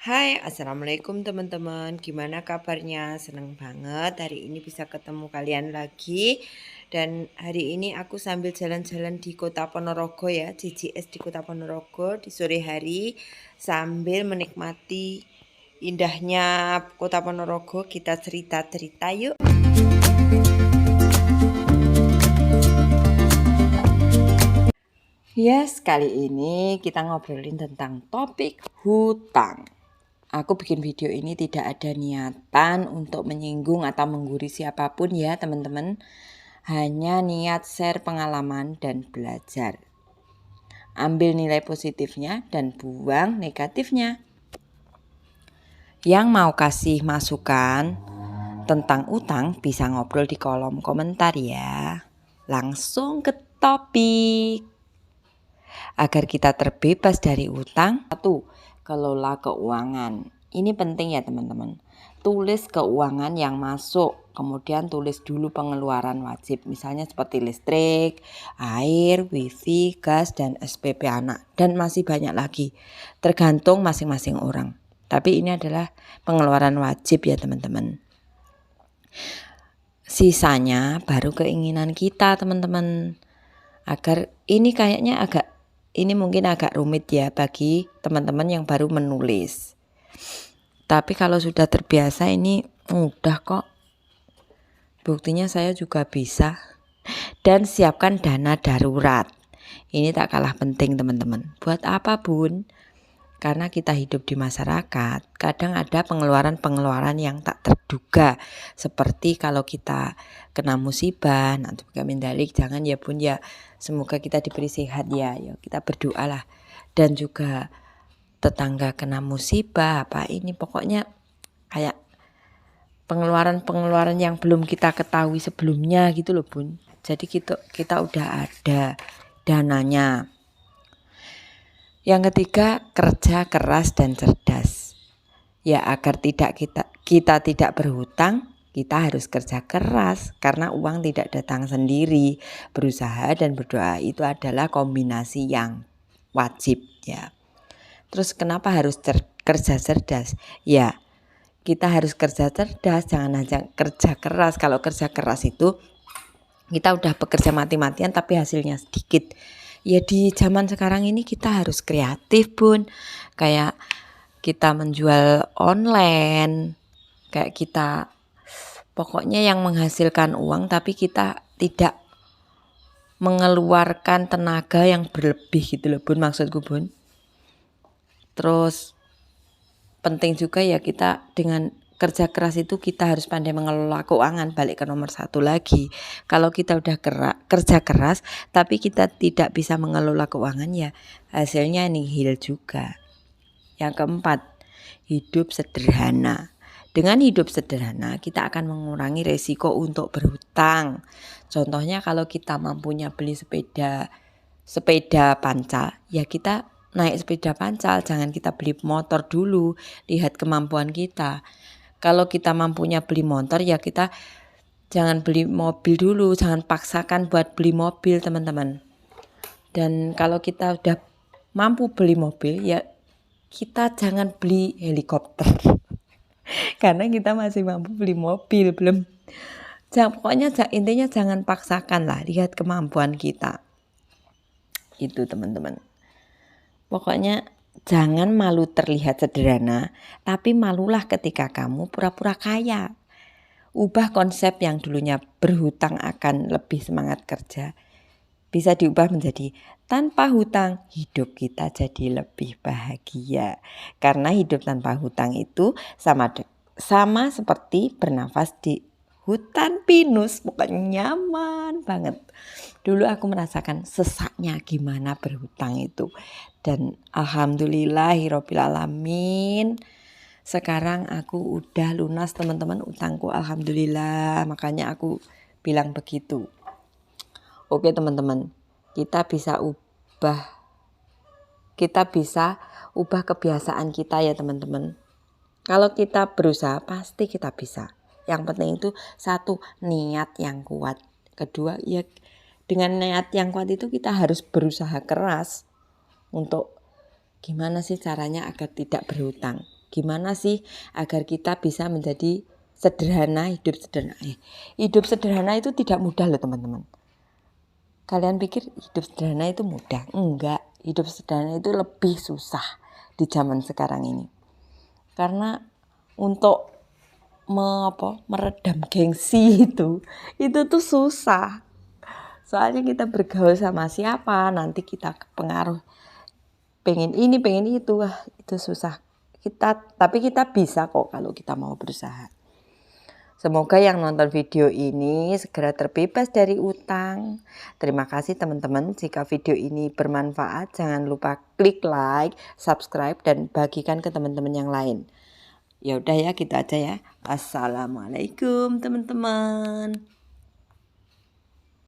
Hai, assalamualaikum teman-teman. Gimana kabarnya? Seneng banget hari ini bisa ketemu kalian lagi. Dan hari ini aku sambil jalan-jalan di Kota Ponorogo ya, CJS di Kota Ponorogo di sore hari sambil menikmati indahnya Kota Ponorogo. Kita cerita-cerita yuk. Yes, kali ini kita ngobrolin tentang topik hutang. Aku bikin video ini tidak ada niatan untuk menyinggung atau menggurui siapapun ya teman-teman. Hanya niat share pengalaman dan belajar. Ambil nilai positifnya dan buang negatifnya. Yang mau kasih masukan tentang utang bisa ngobrol di kolom komentar ya. Langsung ke topik. Agar kita terbebas dari utang, satu, kelola keuangan. Ini penting ya teman-teman. Tulis keuangan yang masuk, kemudian tulis dulu pengeluaran wajib. Misalnya seperti listrik, air, wifi, gas, dan SPP anak. Dan masih banyak lagi, tergantung masing-masing orang. Tapi ini adalah pengeluaran wajib ya teman-teman. Sisanya baru keinginan kita teman-teman. Agar ini kayaknya ini mungkin agak rumit ya bagi teman-teman yang baru menulis. Tapi kalau sudah terbiasa ini mudah kok. Buktinya saya juga bisa. Dan siapkan dana darurat. Ini tak kalah penting teman-teman. Buat apa bun? Karena kita hidup di masyarakat, kadang ada pengeluaran-pengeluaran yang tak terduga. Seperti kalau kita kena musibah, nanti mendalik, jangan ya bun ya. Semoga kita diberi sehat ya, kita berdoa lah. Dan juga tetangga kena musibah, apa ini pokoknya kayak pengeluaran-pengeluaran yang belum kita ketahui sebelumnya gitu loh bun. Jadi kita udah ada dananya. Yang ketiga, kerja keras dan cerdas. Ya agar kita tidak berhutang, kita harus kerja keras karena uang tidak datang sendiri. Berusaha dan berdoa itu adalah kombinasi yang wajib ya. Terus kenapa harus kerja cerdas? Ya, kita harus kerja cerdas, jangan hanya kerja keras. Kalau kerja keras itu kita udah bekerja mati-matian tapi hasilnya sedikit. Ya di zaman sekarang ini kita harus kreatif bun. Kayak kita menjual online. Kayak kita pokoknya yang menghasilkan uang tapi kita tidak mengeluarkan tenaga yang berlebih gitu loh bun, maksudku bun. Terus penting juga ya kita dengan kerja keras itu kita harus pandai mengelola keuangan. Balik ke nomor satu lagi, kalau kita udah kerja keras tapi kita tidak bisa mengelola keuangan ya hasilnya nihil juga. Yang keempat, hidup sederhana. Dengan hidup sederhana kita akan mengurangi resiko untuk berhutang. Contohnya kalau kita mampunya beli sepeda pancal, ya kita naik sepeda pancal, jangan kita beli motor dulu, lihat kemampuan kita. Kalau kita mampunya beli motor ya kita jangan beli mobil dulu, jangan paksakan buat beli mobil teman-teman. Dan kalau kita udah mampu beli mobil ya kita jangan beli helikopter. Karena kita masih mampu beli mobil, belum. Pokoknya intinya jangan paksakan lah, lihat kemampuan kita. Itu teman-teman. Pokoknya jangan malu terlihat sederhana, tapi malulah ketika kamu pura-pura kaya. Ubah konsep yang dulunya berhutang akan lebih semangat kerja. Bisa diubah menjadi tanpa hutang hidup kita jadi lebih bahagia. Karena hidup tanpa hutang itu sama seperti bernafas di hutan pinus, pokoknya nyaman banget. Dulu aku merasakan sesaknya gimana berhutang itu. Dan alhamdulillahirabbil alamin. Sekarang aku udah lunas teman-teman utangku, alhamdulillah. Makanya aku bilang begitu. Oke teman-teman, kita bisa ubah kebiasaan kita ya teman-teman. Kalau kita berusaha pasti kita bisa. Yang penting itu satu, niat yang kuat. Kedua ya dengan niat yang kuat itu kita harus berusaha keras untuk gimana sih caranya agar tidak berhutang. Gimana sih agar kita bisa menjadi sederhana, hidup sederhana. Hidup sederhana itu tidak mudah loh teman-teman. Kalian pikir hidup sederhana itu mudah? Enggak, hidup sederhana itu lebih susah di zaman sekarang ini. Karena untuk meredam gengsi itu tuh susah. Soalnya kita bergaul sama siapa, nanti kita pengaruh pengen ini, pengen itu, itu susah. Tapi kita bisa kok kalau kita mau berusaha. Semoga yang nonton video ini segera terbebas dari utang. Terima kasih teman-teman. Jika video ini bermanfaat, jangan lupa klik like, subscribe, dan bagikan ke teman-teman yang lain. Ya udah ya, gitu aja ya. Assalamualaikum teman-teman.